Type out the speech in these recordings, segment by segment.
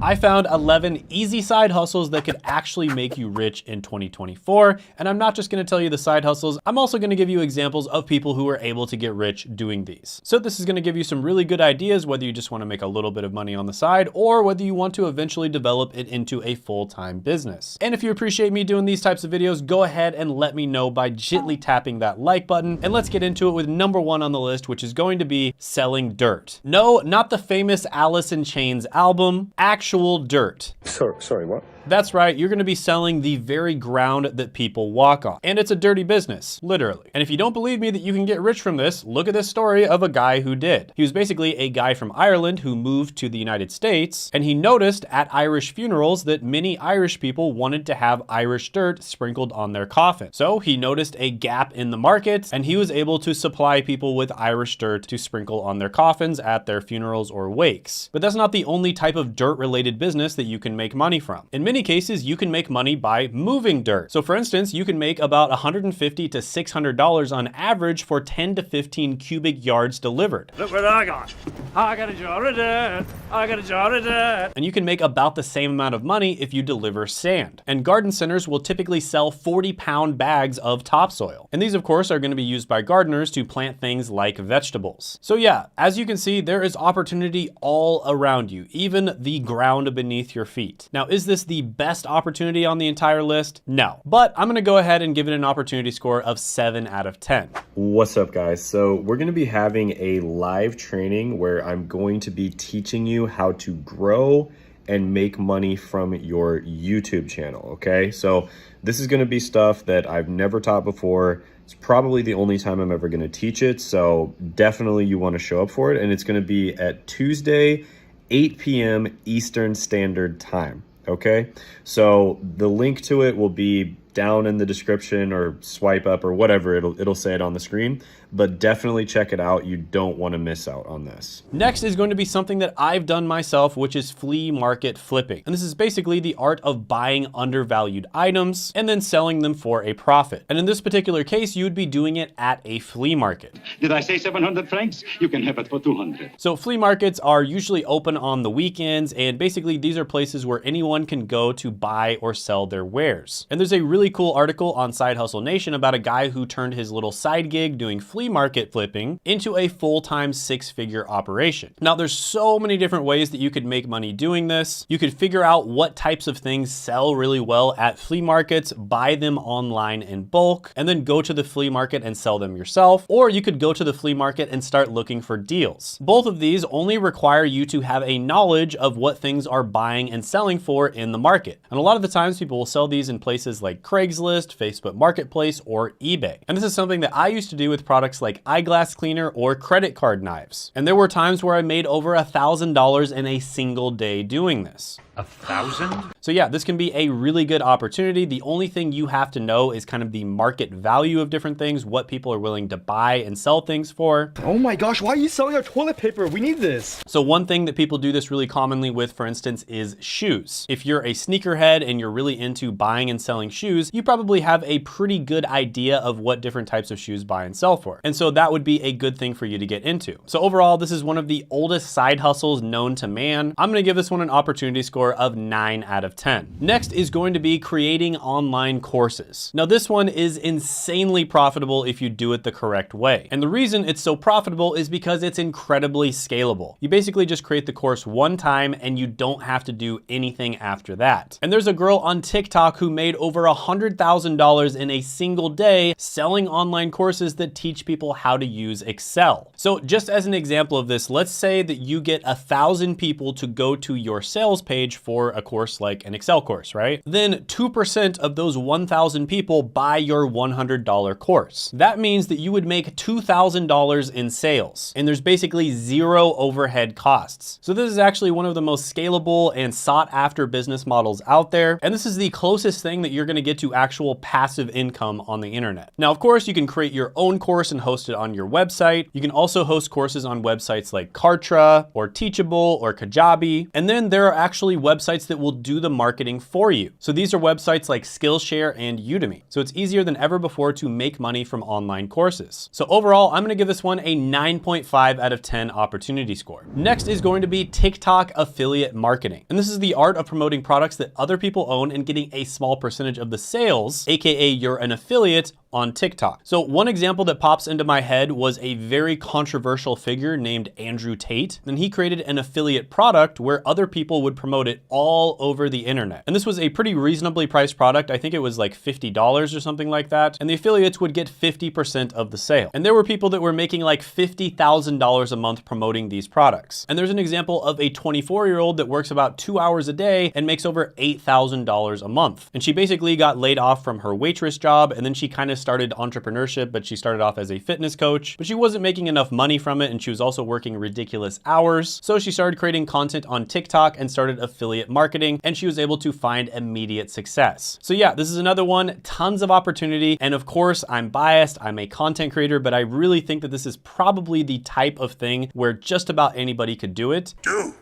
I found 11 easy side hustles that could actually make you rich in 2024. And I'm not just gonna tell you the side hustles, I'm also gonna give you examples of people who are able to get rich doing these. So this is gonna give you some really good ideas, whether you just wanna make a little bit of money on the side or whether you want to eventually develop it into a full-time business. And if you appreciate me doing these types of videos, go ahead and let me know by gently tapping that like button. And let's get into it with number 1 on the list, which is going to be selling dirt. No, not the famous Alice in Chains album, actual dirt. Sorry, what? That's right, you're gonna be selling the very ground that people walk on. And it's a dirty business, literally. And if you don't believe me that you can get rich from this, look at this story of a guy who did. He was basically a guy from Ireland who moved to the United States, and he noticed at Irish funerals that many Irish people wanted to have Irish dirt sprinkled on their coffin. So he noticed a gap in the market, and he was able to supply people with Irish dirt to sprinkle on their coffins at their funerals or wakes. But that's not the only type of dirt-related business that you can make money from. In many cases, you can make money by moving dirt. So for instance, you can make about $150 to $600 on average for 10 to 15 cubic yards delivered. Look what I got. I got a jar of dirt. I got a jar of dirt. And you can make about the same amount of money if you deliver sand. And garden centers will typically sell 40-pound bags of topsoil. And these, of course, are going to be used by gardeners to plant things like vegetables. So yeah, as you can see, there is opportunity all around you, even the ground beneath your feet. Now, is this the best opportunity on the entire list? No, but I'm gonna go ahead and give it an opportunity score of 7 out of 10. What's up, guys? So we're going to be having a live training where I'm going to be teaching you how to grow and make money from your YouTube channel, okay? So this is going to be stuff that I've never taught before. It's probably the only time I'm ever going to teach it, so definitely you want to show up for it. And it's going to be at Tuesday, 8 p.m. Eastern Standard Time. Okay, so the link to it will be down in the description, or swipe up or whatever, it'll say it on the screen, but definitely check it out. You don't want to miss out on this. Next is going to be something that I've done myself, which is flea market flipping. And this is basically the art of buying undervalued items and then selling them for a profit. And in this particular case, you would be doing it at a flea market. Did I say 700 francs? You can have it for 200. So flea markets are usually open on the weekends, and basically these are places where anyone can go to buy or sell their wares. And there's a really cool article on Side Hustle Nation about a guy who turned his little side gig doing flea market flipping into a full-time 6-figure operation. Now, there's so many different ways that you could make money doing this. You could figure out what types of things sell really well at flea markets, buy them online in bulk, and then go to the flea market and sell them yourself. Or you could go to the flea market and start looking for deals. Both of these only require you to have a knowledge of what things are buying and selling for in the market. And a lot of the times people will sell these in places like Craigslist, Facebook Marketplace, or eBay. And this is something that I used to do with products like eyeglass cleaner or credit card knives. And there were times where I made over $1,000 in a single day doing this. 1,000? So yeah, this can be a really good opportunity. The only thing you have to know is kind of the market value of different things, what people are willing to buy and sell things for. Oh my gosh, why are you selling our toilet paper? We need this. So one thing that people do this really commonly with, for instance, is shoes. If you're a sneakerhead and you're really into buying and selling shoes, you probably have a pretty good idea of what different types of shoes buy and sell for. And so that would be a good thing for you to get into. So overall, this is one of the oldest side hustles known to man. I'm gonna give this one an opportunity score of 9 out of 10. Next is going to be creating online courses. Now this one is insanely profitable if you do it the correct way. And the reason it's so profitable is because it's incredibly scalable. You basically just create the course one time and you don't have to do anything after that. And there's a girl on TikTok who made over $100,000 in a single day selling online courses that teach people how to use Excel. So just as an example of this, let's say that you get 1,000 people to go to your sales page for a course like an Excel course, right? Then 2% of those 1,000 people buy your $100 course. That means that you would make $2,000 in sales, and there's basically zero overhead costs. So this is actually one of the most scalable and sought after business models out there. And this is the closest thing that you're gonna get to actual passive income on the internet. Now, of course, you can create your own course and host it on your website. You can also host courses on websites like Kartra or Teachable or Kajabi. And then there are actually websites that will do the marketing for you. So these are websites like Skillshare and Udemy. So it's easier than ever before to make money from online courses. So overall, I'm gonna give this one a 9.5 out of 10 opportunity score. Next is going to be TikTok affiliate marketing. And this is the art of promoting products that other people own and getting a small percentage of the sales, AKA you're an affiliate, on TikTok. So one example that pops into my head was a very controversial figure named Andrew Tate, and he created an affiliate product where other people would promote it all over the internet. And this was a pretty reasonably priced product. I think it was like $50 or something like that. And the affiliates would get 50% of the sale. And there were people that were making like $50,000 a month promoting these products. And there's an example of a 24-year-old that works about 2 hours a day and makes over $8,000 a month. And she basically got laid off from her waitress job, and then she kind of started entrepreneurship, but she started off as a fitness coach, but she wasn't making enough money from it, and she was also working ridiculous hours. So she started creating content on TikTok and started affiliate marketing, and she was able to find immediate success. So yeah, this is another one, tons of opportunity. And of course, I'm biased, I'm a content creator, but I really think that this is probably the type of thing where just about anybody could do it. Do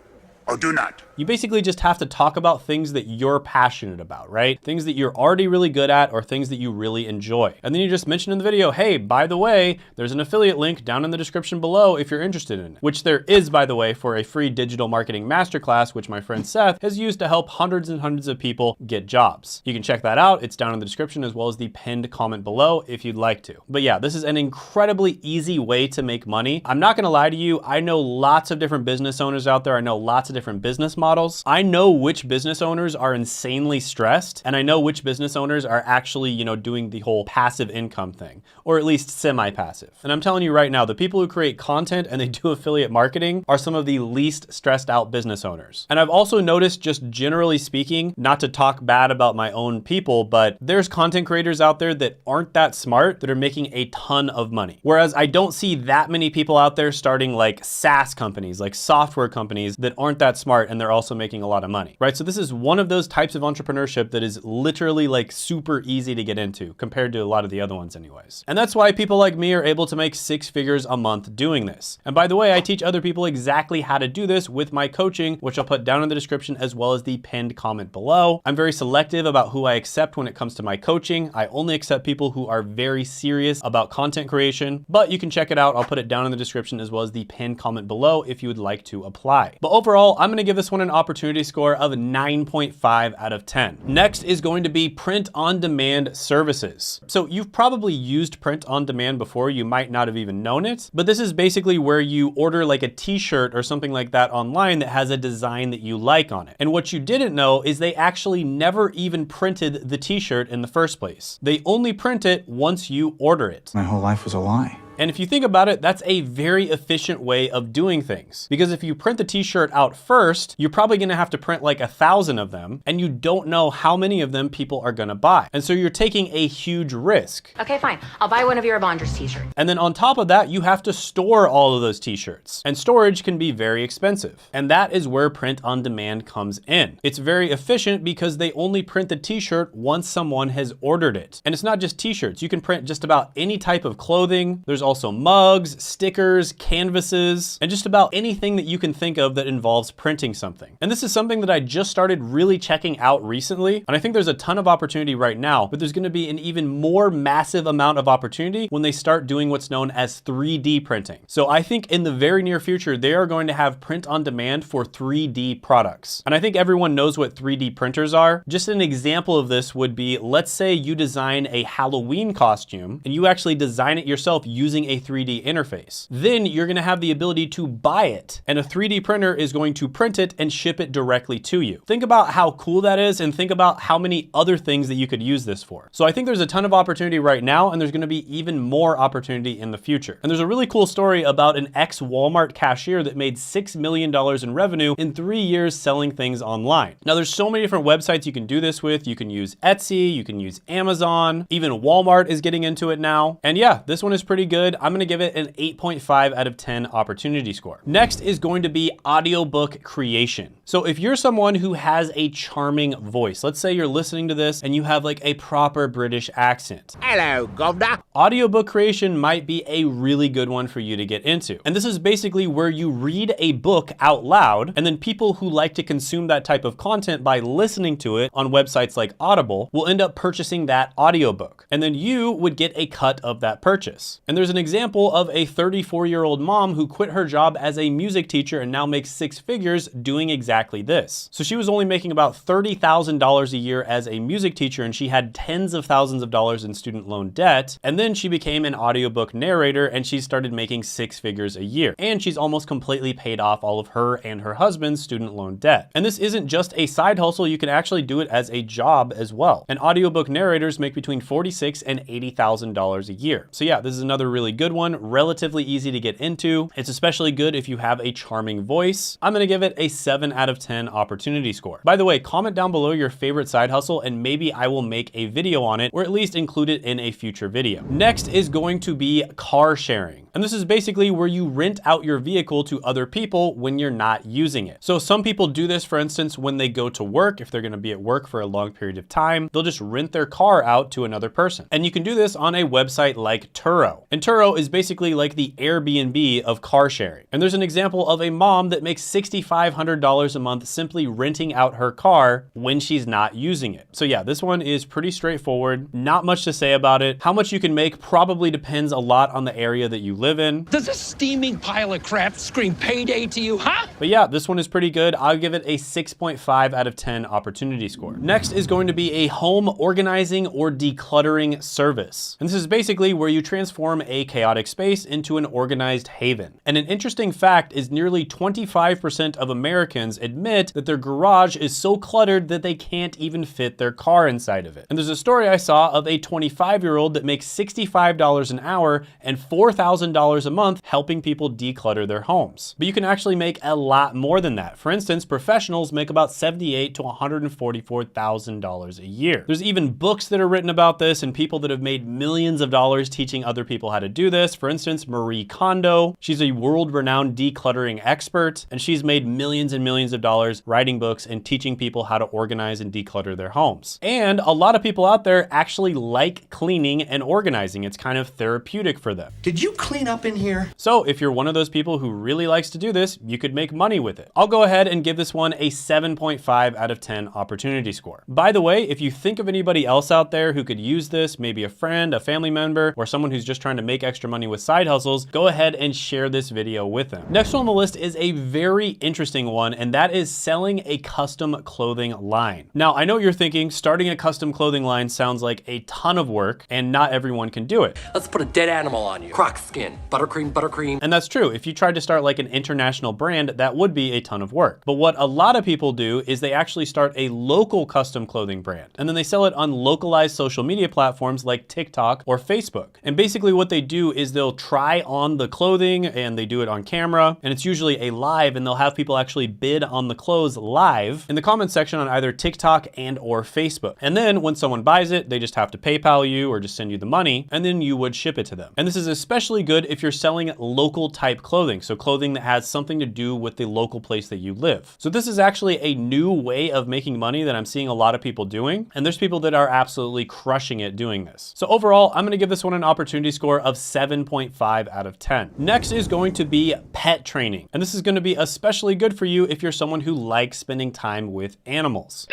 or do not. You basically just have to talk about things that you're passionate about, right? Things that you're already really good at or things that you really enjoy. And then you just mention in the video, hey, by the way, there's an affiliate link down in the description below if you're interested in it, which there is, by the way, for a free digital marketing masterclass, which my friend Seth has used to help hundreds and hundreds of people get jobs. You can check that out. It's down in the description as well as the pinned comment below if you'd like to. But yeah, this is an incredibly easy way to make money. I'm not gonna lie to you. I know lots of different business owners out there. I know lots of different business models. I know which business owners are insanely stressed, and I know which business owners are actually, doing the whole passive income thing, or at least semi-passive. And I'm telling you right now, the people who create content and they do affiliate marketing are some of the least stressed out business owners. And I've also noticed, just generally speaking, not to talk bad about my own people, but there's content creators out there that aren't that smart that are making a ton of money. Whereas I don't see that many people out there starting like SaaS companies, like software companies that aren't that smart and they're also making a lot of money, right? So this is one of those types of entrepreneurship that is literally like super easy to get into compared to a lot of the other ones anyways. And that's why people like me are able to make 6 figures a month doing this. And by the way, I teach other people exactly how to do this with my coaching, which I'll put down in the description as well as the pinned comment below. I'm very selective about who I accept when it comes to my coaching. I only accept people who are very serious about content creation, but you can check it out. I'll put it down in the description as well as the pinned comment below if you would like to apply. But overall, I'm gonna give this one an opportunity score of 9.5 out of 10. Next is going to be print on demand services. So you've probably used print on demand before. You might not have even known it, but this is basically where you order like a t-shirt or something like that online that has a design that you like on it. And what you didn't know is they actually never even printed the t-shirt in the first place. They only print it once you order it. My whole life was a lie. And if you think about it, that's a very efficient way of doing things. Because if you print the t-shirt out first, you're probably gonna have to print like 1,000 of them, and you don't know how many of them people are gonna buy. And so you're taking a huge risk. Okay, fine. I'll buy one of your Avengers t-shirts. And then on top of that, you have to store all of those t-shirts. And storage can be very expensive. And that is where print on demand comes in. It's very efficient because they only print the t-shirt once someone has ordered it. And it's not just t-shirts. You can print just about any type of clothing. There's also mugs, stickers, canvases, and just about anything that you can think of that involves printing something. And this is something that I just started really checking out recently. And I think there's a ton of opportunity right now, but there's gonna be an even more massive amount of opportunity when they start doing what's known as 3D printing. So I think in the very near future, they are going to have print on demand for 3D products. And I think everyone knows what 3D printers are. Just an example of this would be, let's say you design a Halloween costume and you actually design it yourself using a 3D interface. Then you're gonna have the ability to buy it, and a 3D printer is going to print it and ship it directly to you. Think about how cool that is, and think about how many other things that you could use this for. So I think there's a ton of opportunity right now, and there's gonna be even more opportunity in the future. And there's a really cool story about an ex-Walmart cashier that made $6 million in revenue in 3 years selling things online. Now there's so many different websites you can do this with. You can use Etsy, you can use Amazon, even Walmart is getting into it now. And yeah, this one is pretty good. good. I'm gonna give it an 8.5 out of 10 opportunity score. Next is going to be audiobook creation. So if you're someone who has a charming voice, let's say you're listening to this and you have like a proper British accent. Hello, governor. Audiobook creation might be a really good one for you to get into. And this is basically where you read a book out loud, and then people who like to consume that type of content by listening to it on websites like Audible will end up purchasing that audiobook. And then you would get a cut of that purchase. And there's an example of a 34-year-old mom who quit her job as a music teacher and now makes 6 figures doing exactly this. So she was only making about $30,000 a year as a music teacher, and she had tens of thousands of dollars in student loan debt. And then she became an audiobook narrator and she started making 6 figures a year. And she's almost completely paid off all of her and her husband's student loan debt. And this isn't just a side hustle, you can actually do it as a job as well. And audiobook narrators make between $46,000 and $80,000 a year. So yeah, this is another really good one, relatively easy to get into. It's especially good if you have a charming voice. I'm gonna give it a 7 out of 10 opportunity score. By the way, comment down below your favorite side hustle and maybe I will make a video on it, or at least include it in a future video. Next is going to be car sharing. And this is basically where you rent out your vehicle to other people when you're not using it. So some people do this, for instance, when they go to work. If they're gonna be at work for a long period of time, they'll just rent their car out to another person. And you can do this on a website like Turo. And Turo is basically like the Airbnb of car sharing. And there's an example of a mom that makes $6,500 a month simply renting out her car when she's not using it. So yeah, this one is pretty straightforward. Not much to say about it. How much you can make probably depends a lot on the area that you live in. Does a steaming pile of crap scream payday to you, huh? But yeah, this one is pretty good. I'll give it a 6.5 out of 10 opportunity score. Next is going to be a home organizing or decluttering service. And this is basically where you transform a chaotic space into an organized haven. And an interesting fact is nearly 25% of Americans admit that their garage is so cluttered that they can't even fit their car inside of it. And there's a story I saw of a 25-year-old that makes $65 an hour and $4,000 a month helping people declutter their homes. But you can actually make a lot more than that. For instance, professionals make about $78,000 to $144,000 a year. There's even books that are written about this and people that have made millions of dollars teaching other people how to do this. For instance, Marie Kondo, she's a world-renowned decluttering expert, and she's made millions and millions of dollars writing books and teaching people how to organize and declutter their homes. And a lot of people out there actually like cleaning and organizing. It's kind of therapeutic for them. Did you clean up in here? So if you're one of those people who really likes to do this, you could make money with it. I'll go ahead and give this one a 7.5 out of 10 opportunity score. By the way, if you think of anybody else out there who could use this, maybe a friend, a family member, or someone who's just trying to make extra money with side hustles, go ahead and share this video with them. Next one on the list is a very interesting one, and that is selling a custom clothing line. Now, I know what you're thinking, starting a custom clothing line sounds like a ton of work, and not everyone can do it. Let's put a dead animal on you. Croc skin, buttercream, buttercream. And that's true. If you tried to start like an international brand, that would be a ton of work. But what a lot of people do is they actually start a local custom clothing brand, and then they sell it on localized social media platforms like TikTok or Facebook. And basically what they do is they'll try on the clothing and they do it on camera, and it's usually a live, and they'll have people actually bid on the clothes live in the comment section on either TikTok and or Facebook. And then when someone buys it, they just have to PayPal you or just send you the money, and then you would ship it to them. And this is especially good if you're selling local type clothing, so clothing that has something to do with the local place that you live. So this is actually a new way of making money that I'm seeing a lot of people doing, and there's people that are absolutely crushing it doing this. So overall, I'm gonna give this one an opportunity score of 7.5 out of 10. Next is going to be pet training. And this is gonna be especially good for you if you're someone who likes spending time with animals.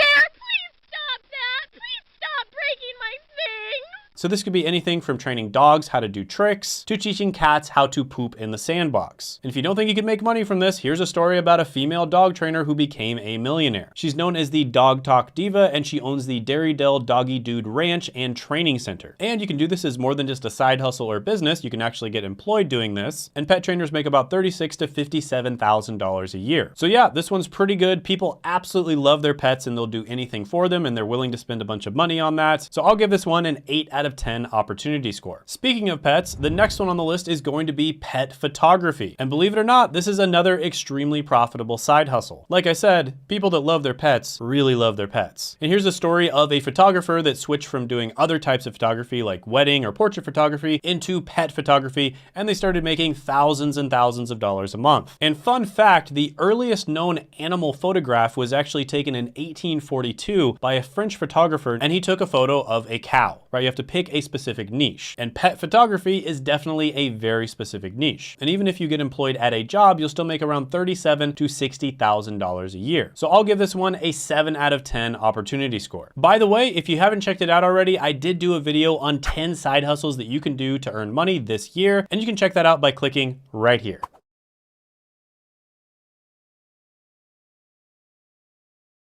So this could be anything from training dogs how to do tricks to teaching cats how to poop in the sandbox. And if you don't think you can make money from this, here's a story about a female dog trainer who became a millionaire. She's known as the Dog Talk Diva, and she owns the Dairydale Doggy Dude Ranch and Training Center. And you can do this as more than just a side hustle or business. You can actually get employed doing this. And pet trainers make about $36,000 to $57,000 a year. So yeah, this one's pretty good. People absolutely love their pets and they'll do anything for them, and they're willing to spend a bunch of money on that. So I'll give this one an 8 out of of 10 opportunity score. Speaking of pets, the next one on the list is going to be pet photography. And believe it or not, this is another extremely profitable side hustle. Like I said, people that love their pets really love their pets. And here's a story of a photographer that switched from doing other types of photography like wedding or portrait photography into pet photography, and they started making thousands and thousands of dollars a month. And fun fact, the earliest known animal photograph was actually taken in 1842 by a French photographer, and he took a photo of a cow, right? You have to pick a specific niche. And pet photography is definitely a very specific niche. And even if you get employed at a job, you'll still make around $37,000 to $60,000 a year. So I'll give this one a 7 out of 10 opportunity score. By the way, if you haven't checked it out already, I did do a video on 10 side hustles that you can do to earn money this year, and you can check that out by clicking right here.